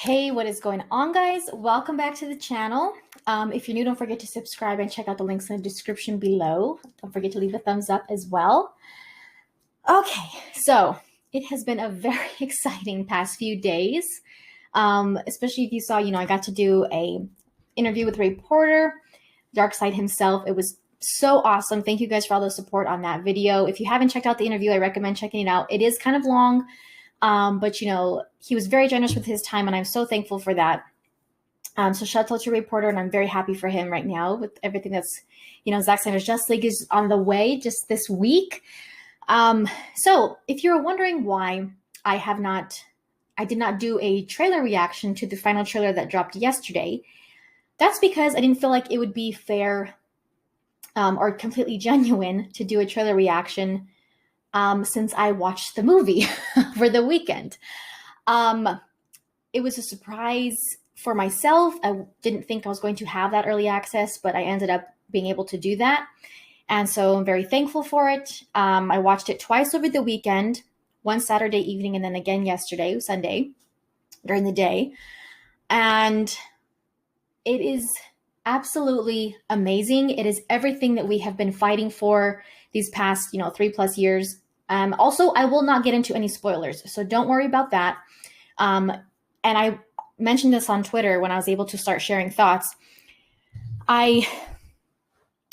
Hey, what is going on, guys? Welcome back to the channel. If you're new, don't forget to subscribe and check out the links in the description below. Don't forget to leave a thumbs up as well. Okay, so it has been a very exciting past few days, especially if you saw, I got to do a interview with a reporter, Darkseid himself. It was so awesome. Thank you guys for all the support on that video. If you haven't checked out the interview, I recommend checking it out. It is kind of long. But he was very generous with his time, and I'm so thankful for that. So shout out to reporter, and I'm very happy for him right now with everything that's, Zack Snyder's Justice League is on the way just this week. So if you're wondering why I did not do a trailer reaction to the final trailer that dropped yesterday, that's because I didn't feel like it would be fair or completely genuine to do a trailer reaction since I watched the movie for the weekend. It was a surprise for myself. I didn't think I was going to have that early access, but I ended up being able to do that. And so I'm very thankful for it. I watched it twice over the weekend, one Saturday evening and then again yesterday, Sunday, during the day. And it is absolutely amazing. It is everything that we have been fighting for these past, 3+ years. Also, I will not get into any spoilers, so don't worry about that. And I mentioned this on Twitter when I was able to start sharing thoughts. I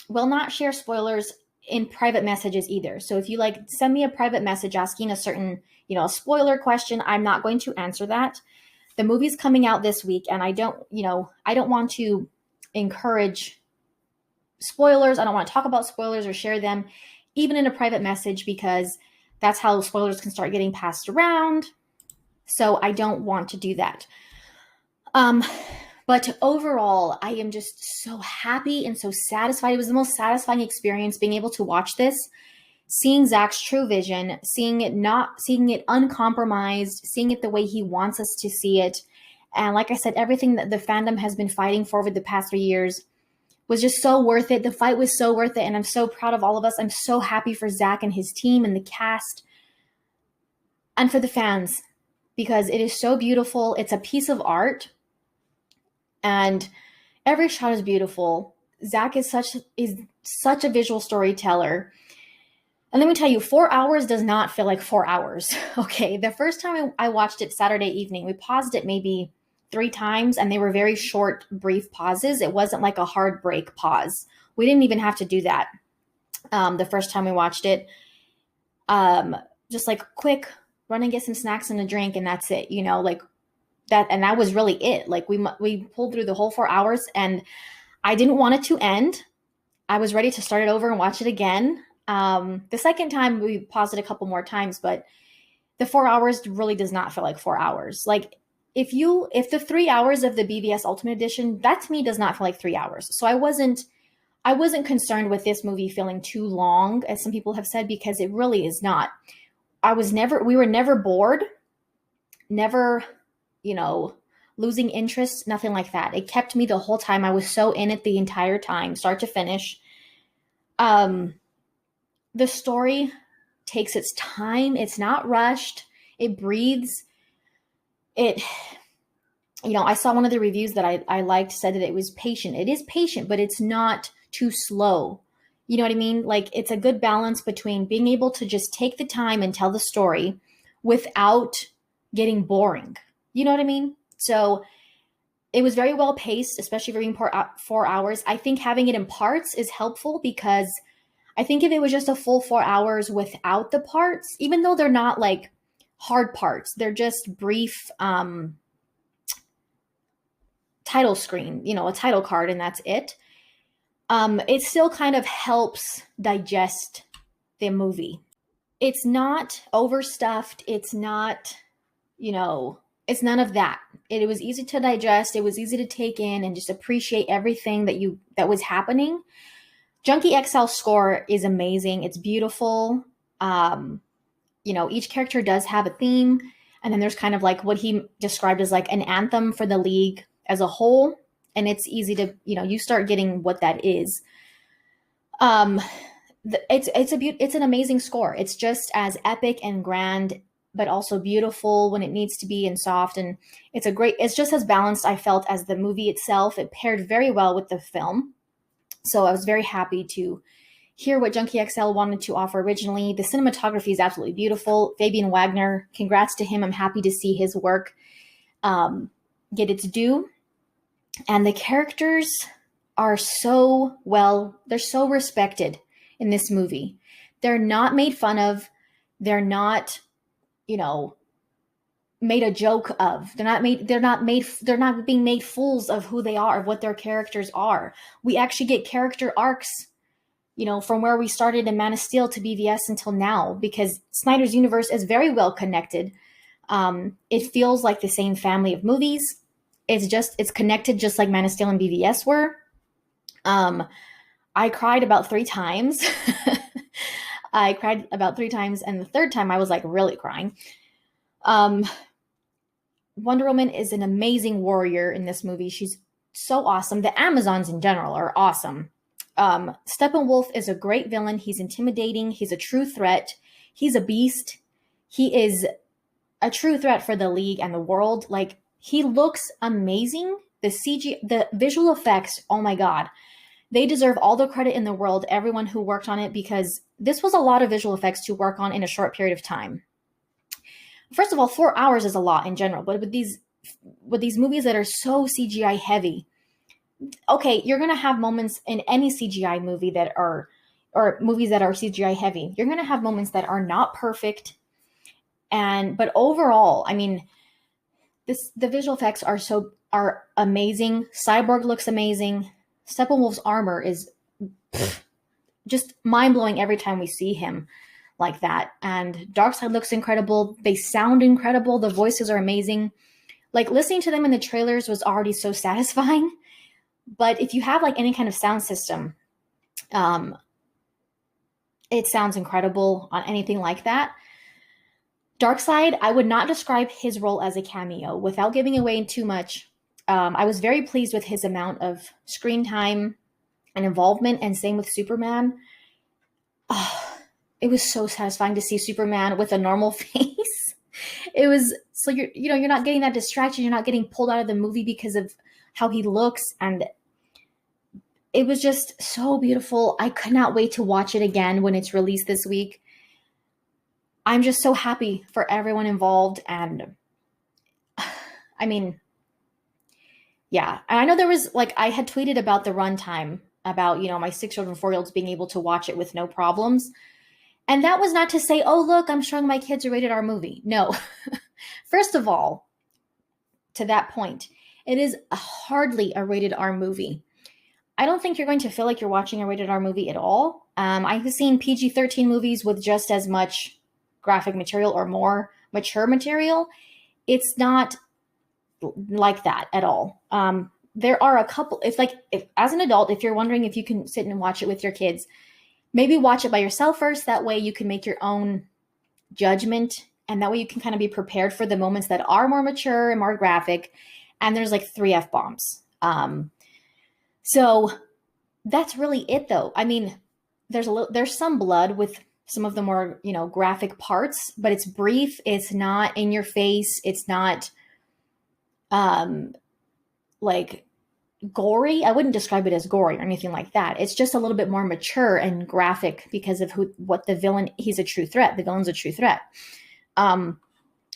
will not share spoilers in private messages either. So if you send me a private message asking a certain, a spoiler question, I'm not going to answer that. The movie's coming out this week, and I don't want to encourage spoilers. I don't want to talk about spoilers or share them even in a private message, because that's how spoilers can start getting passed around. So I don't want to do that. But overall, I am just so happy and so satisfied. It was the most satisfying experience being able to watch this, seeing Zack's true vision, seeing it uncompromised, seeing it the way he wants us to see it. And like I said, everything that the fandom has been fighting for over the past 3 years was just so worth it. The fight was so worth it, and I'm so proud of all of us. I'm so happy for Zack and his team and the cast and for the fans, because it is so beautiful. It's a piece of art, and every shot is beautiful. Zack is such a visual storyteller. And let me tell you, 4 hours does not feel like 4 hours. Okay, the first time I watched it Saturday evening, we paused it maybe 3 times, and they were very short, brief pauses. It wasn't like a hard break pause. We didn't even have to do that the first time we watched it. Just like quick, run and get some snacks and a drink, and that's it. That, and that was really it. We pulled through the whole 4 hours, and I didn't want it to end. I was ready to start it over and watch it again. The second time we paused it a couple more times, but the 4 hours really does not feel like 4 hours. If the 3 hours of the BVS Ultimate Edition, that to me does not feel like 3 hours. So I wasn't concerned with this movie feeling too long, as some people have said, because it really is not. We were never bored, never, losing interest, nothing like that. It kept me the whole time. I was so in it the entire time, start to finish. The story takes its time. It's not rushed. It breathes. I saw one of the reviews that I liked said that it was patient. It is patient, but it's not too slow. You know what I mean? It's a good balance between being able to just take the time and tell the story without getting boring. You know what I mean? So it was very well paced, especially for being 4 hours. I think having it in parts is helpful, because I think if it was just a full 4 hours without the parts, even though they're not hard parts, they're just brief title screen, a title card, and that's it. It still kind of helps digest the movie. It's not overstuffed. It's not, it's none of that. It was easy to digest. It was easy to take in and just appreciate everything that was happening. Junkie XL's score is amazing. It's beautiful. Each character does have a theme, and then there's kind of what he described as an anthem for the league as a whole. And it's easy to, you start getting what that is. It's an amazing score. It's just as epic and grand but also beautiful when it needs to be and soft. And it's just as balanced, I felt, as the movie itself. It paired very well with the film. So I was very happy to hear what Junkie XL wanted to offer originally. The cinematography is absolutely beautiful. Fabian Wagner, congrats to him. I'm happy to see his work get its due. And the characters are they're so respected in this movie. They're not made fun of. They're not, made a joke of. They're not being made fools of who they are, of what their characters are. We actually get character arcs, from where we started in Man of Steel to BVS until now, because Snyder's universe is very well connected. It feels like the same family of movies. It's connected just like Man of Steel and BVS were. I cried about 3 times. I cried about 3 times, and the third time I was like really crying. Wonder Woman is an amazing warrior in this movie. She's so awesome. The Amazons in general are awesome. Steppenwolf is a great villain. He's intimidating. He's a true threat. He's a beast. He is a true threat for the League and the world. Like, he looks amazing. The visual effects, oh my God. They deserve all the credit in the world, everyone who worked on it, because this was a lot of visual effects to work on in a short period of time. First of all, 4 hours is a lot in general, but with these movies that are so CGI heavy, okay, you're going to have moments in any CGI movie or movies that are CGI heavy. You're going to have moments that are not perfect. But overall, I mean, the visual effects are amazing. Cyborg looks amazing. Steppenwolf's armor is just mind-blowing every time we see him like that. And Darkseid looks incredible. They sound incredible. The voices are amazing. Like, listening to them in the trailers was already so satisfying. But if you have like any kind of sound system, it sounds incredible on anything like that. Darkseid, I would not describe his role as a cameo without giving away too much. I was very pleased with his amount of screen time and involvement, and same with Superman. It was so satisfying to see Superman with a normal face. It was so you're not getting that distraction. You're not getting pulled out of the movie because of how he looks, and it was just so beautiful. I could not wait to watch it again when it's released this week. I'm just so happy for everyone involved, and I mean, yeah. And I know there was, like, I had tweeted about the runtime, about, my 6-year-old and 4-year-olds being able to watch it with no problems. And that was not to say, oh, look, I'm showing my kids a rated R movie. No. First of all, to that point, it is hardly a rated R movie. I don't think you're going to feel like you're watching a rated R movie at all. I've seen PG-13 movies with just as much graphic material or more mature material. It's not like that at all. There are a couple, if as an adult, if you're wondering if you can sit and watch it with your kids, maybe watch it by yourself first. That way you can make your own judgment, and that way you can kind of be prepared for the moments that are more mature and more graphic. And there's like 3 F-bombs. So that's really it, though. I mean, there's some blood with some of the more, graphic parts, but it's brief. It's not in your face. It's not like gory. I wouldn't describe it as gory or anything like that. It's just a little bit more mature and graphic because of what the villain, he's a true threat. The villain's a true threat.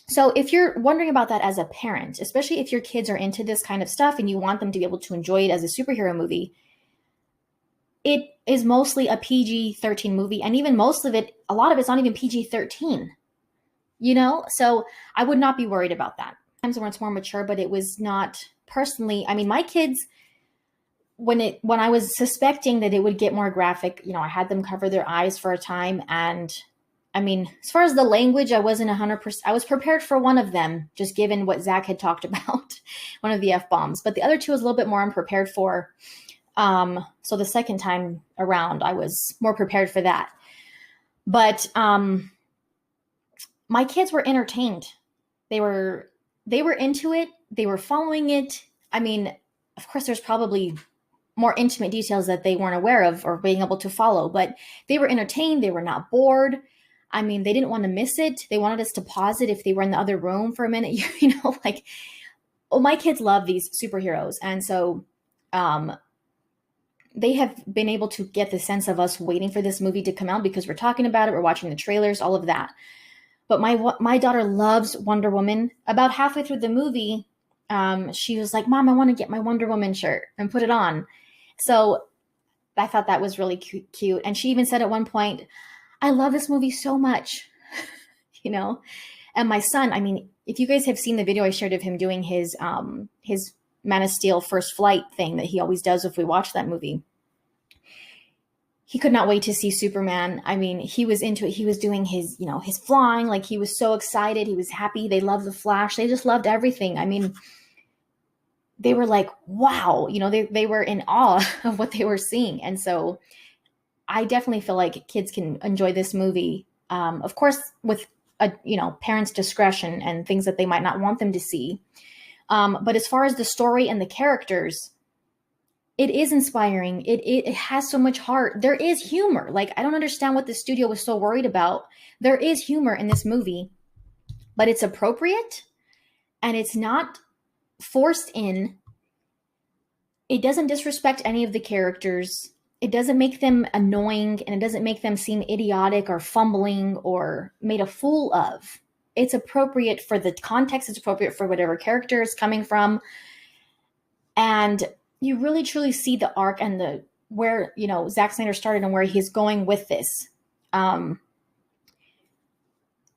So if you're wondering about that as a parent, especially if your kids are into this kind of stuff and you want them to be able to enjoy it as a superhero movie, it is mostly a PG-13 movie. And even a lot of it's not even PG-13, So I would not be worried about that. Times when it's more mature, but it was not personally. I mean, my kids, when I was suspecting that it would get more graphic, I had them cover their eyes for a time. And I mean, as far as the language, I wasn't 100%. I was prepared for one of them, just given what Zach had talked about, one of the F-bombs. But the other 2 was a little bit more unprepared for. So the second time around, I was more prepared for that. But my kids were entertained. They were into it. They were following it. I mean, of course, there's probably more intimate details that they weren't aware of or being able to follow, but they were entertained. They were not bored. I mean, they didn't want to miss it. They wanted us to pause it if they were in the other room for a minute. You know, like, oh, my kids love these superheroes. And so they have been able to get the sense of us waiting for this movie to come out because we're talking about it, we're watching the trailers, all of that. But my daughter loves Wonder Woman. About halfway through the movie, she was like, "Mom, I want to get my Wonder Woman shirt and put it on." So I thought that was really cute. And she even said at one point, "I love this movie so much," you know. And my son, I mean, if you guys have seen the video I shared of him doing his Man of Steel first flight thing that he always does if we watch that movie, he could not wait to see Superman. I mean, he was into it. He was doing his, you know, his flying. Like, he was so excited. He was happy. They loved the Flash. They just loved everything. I mean, they were like, wow, you know, they were in awe of what they were seeing. And so I definitely feel like kids can enjoy this movie. Of course, with you know, parents' discretion and things that they might not want them to see. But as far as the story and the characters, it is inspiring. It has so much heart. There is humor. Like, I don't understand what the studio was so worried about. There is humor in this movie, but it's appropriate and it's not forced in. It doesn't disrespect any of the characters. It doesn't make them annoying, and it doesn't make them seem idiotic or fumbling or made a fool of. It's appropriate for the context. It's appropriate for whatever character is coming from. And you really truly see the arc and the where, you know, Zack Snyder started and where he's going with this.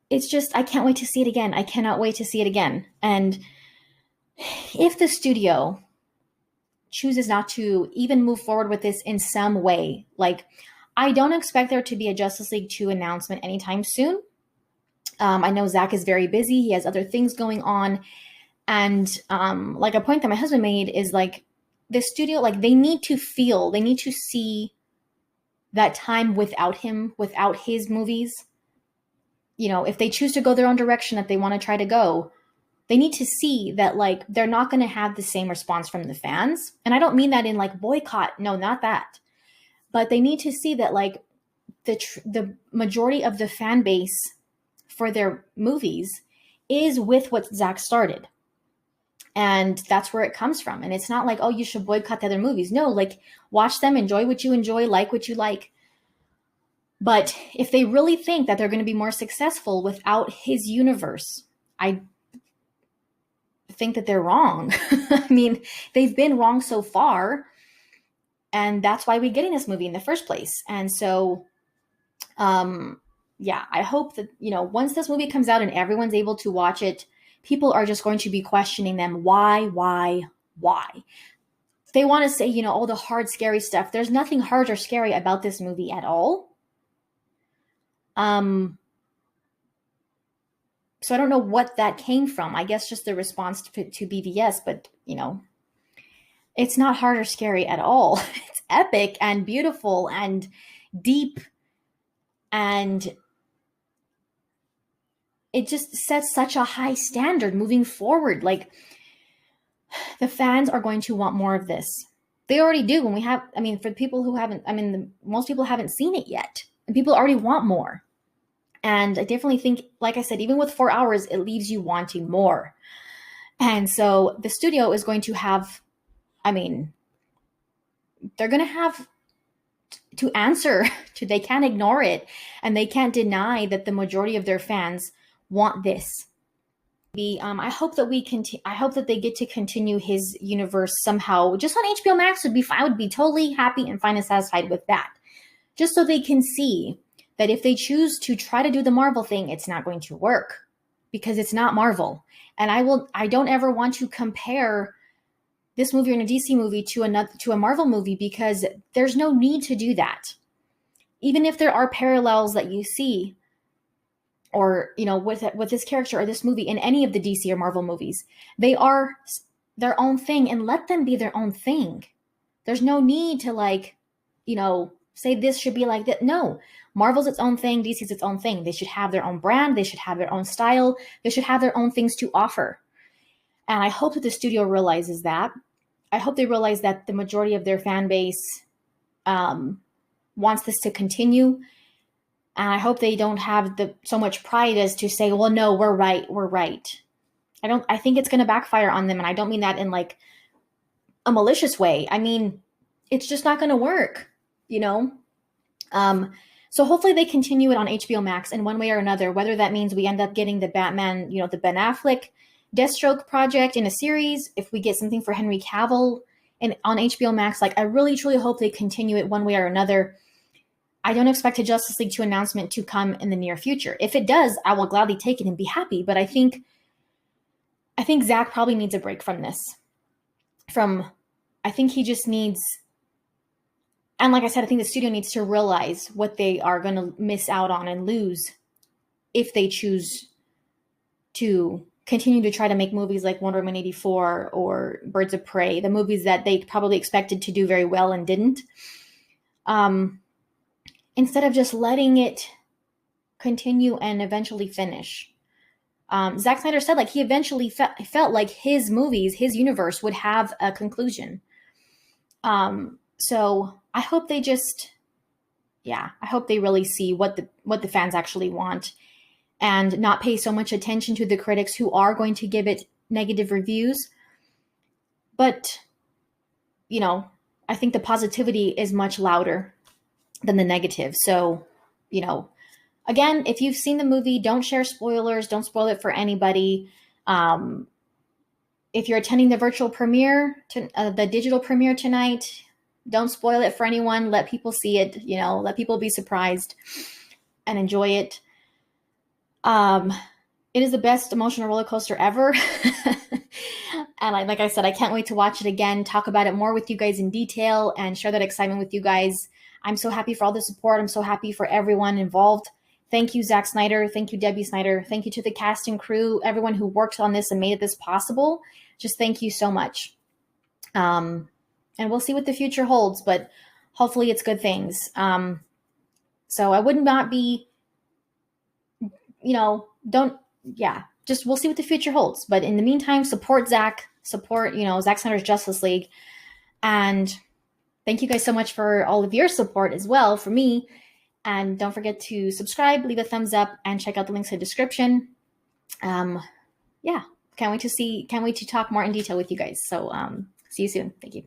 It's just, I can't wait to see it again. I cannot wait to see it again. And if the studio chooses not to even move forward with this in some way, like, I don't expect there to be a Justice League 2 announcement anytime soon. I know Zack is very busy. He has other things going on. And like a point that my husband made is like, the studio, like, they need to see that time without him, without his movies. You know, if they choose to go their own direction that they want to try to go, they need to see that, like, they're not going to have the same response from the fans. And I don't mean that in like boycott. No, not that. But they need to see that, like, the majority of the fan base for their movies is with what Zack started. And that's where it comes from. And it's not like, oh, you should boycott the other movies. No, like, watch them, enjoy what you enjoy, like what you like. But if they really think that they're going to be more successful without his universe, I think that they're wrong. I mean, they've been wrong so far. And that's why we're getting this movie in the first place. And so, yeah, I hope that, you know, once this movie comes out and everyone's able to watch it, people are just going to be questioning them. Why? They want to say, you know, all the hard, scary stuff. There's nothing hard or scary about this movie at all. So I don't know what that came from. I guess just the response to BVS, but, you know, it's not hard or scary at all. It's epic and beautiful and deep, and it just sets such a high standard moving forward. Like, the fans are going to want more of this. They already do. When we have, I mean, for people who haven't, I mean, most people haven't seen it yet, and people already want more. And I definitely think, like I said, even with 4 hours, it leaves you wanting more. And so the studio is going to have, I mean, they're going to have to answer to, they can't ignore it, and they can't deny that the majority of their fans want this. I hope that I hope that they get to continue his universe somehow. Just on HBO Max would be fine. I would be totally happy and fine and satisfied with that. Just so they can see that if they choose to try to do the Marvel thing, it's not going to work, because it's not Marvel. And I don't ever want to compare this movie or a DC movie to a Marvel movie, because there's no need to do that. Even if there are parallels that you see, or, you know, with this character or this movie in any of the DC or Marvel movies, they are their own thing, and let them be their own thing. There's no need to, like, you know, say this should be like that. No, Marvel's its own thing. DC's its own thing. They should have their own brand. They should have their own style. They should have their own things to offer. And I hope that the studio realizes that. I hope they realize that the majority of their fan base wants this to continue. And I hope they don't have so much pride as to say, well, no, we're right. We're right. I think it's going to backfire on them. And I don't mean that in like a malicious way. I mean, it's just not going to work, you know? So hopefully they continue it on HBO Max in one way or another, whether that means we end up getting the Batman, the Ben Affleck Deathstroke project in a series, if we get something for Henry Cavill and on HBO Max, like I really truly hope they continue it one way or another. I don't expect a Justice League 2 announcement to come in the near future. If it does, I will gladly take it and be happy, but I think Zack probably needs a break from this. I think he just needs, and like I said, I think the studio needs to realize what they are going to miss out on and lose if they choose to continue to try to make movies like Wonder Woman 84 or Birds of Prey, the movies that they probably expected to do very well and didn't. Instead of just letting it continue and eventually finish. Zack Snyder said like he eventually felt like his movies, his universe would have a conclusion. So I hope they I hope they really see what the fans actually want and not pay so much attention to the critics who are going to give it negative reviews. But, I think the positivity is much louder than the negative. So, again, if you've seen the movie, don't share spoilers. Don't spoil it for anybody. If you're attending the virtual premiere, the digital premiere tonight, don't spoil it for anyone. Let people see it, let people be surprised and enjoy it. It is the best emotional roller coaster ever. And like I said, I can't wait to watch it again, talk about it more with you guys in detail, and share that excitement with you guys. I'm so happy for all the support. I'm so happy for everyone involved. Thank you, Zack Snyder. Thank you, Debbie Snyder. Thank you to the cast and crew, everyone who worked on this and made this possible. Just thank you so much. And we'll see what the future holds, but hopefully it's good things. So I would not be, just we'll see what the future holds. But in the meantime, support Zack, support, Zack Snyder's Justice League. And thank you guys so much for all of your support as well for me. And don't forget to subscribe, leave a thumbs up, and check out the links in the description. Can't wait to talk more in detail with you guys. So see you soon. Thank you.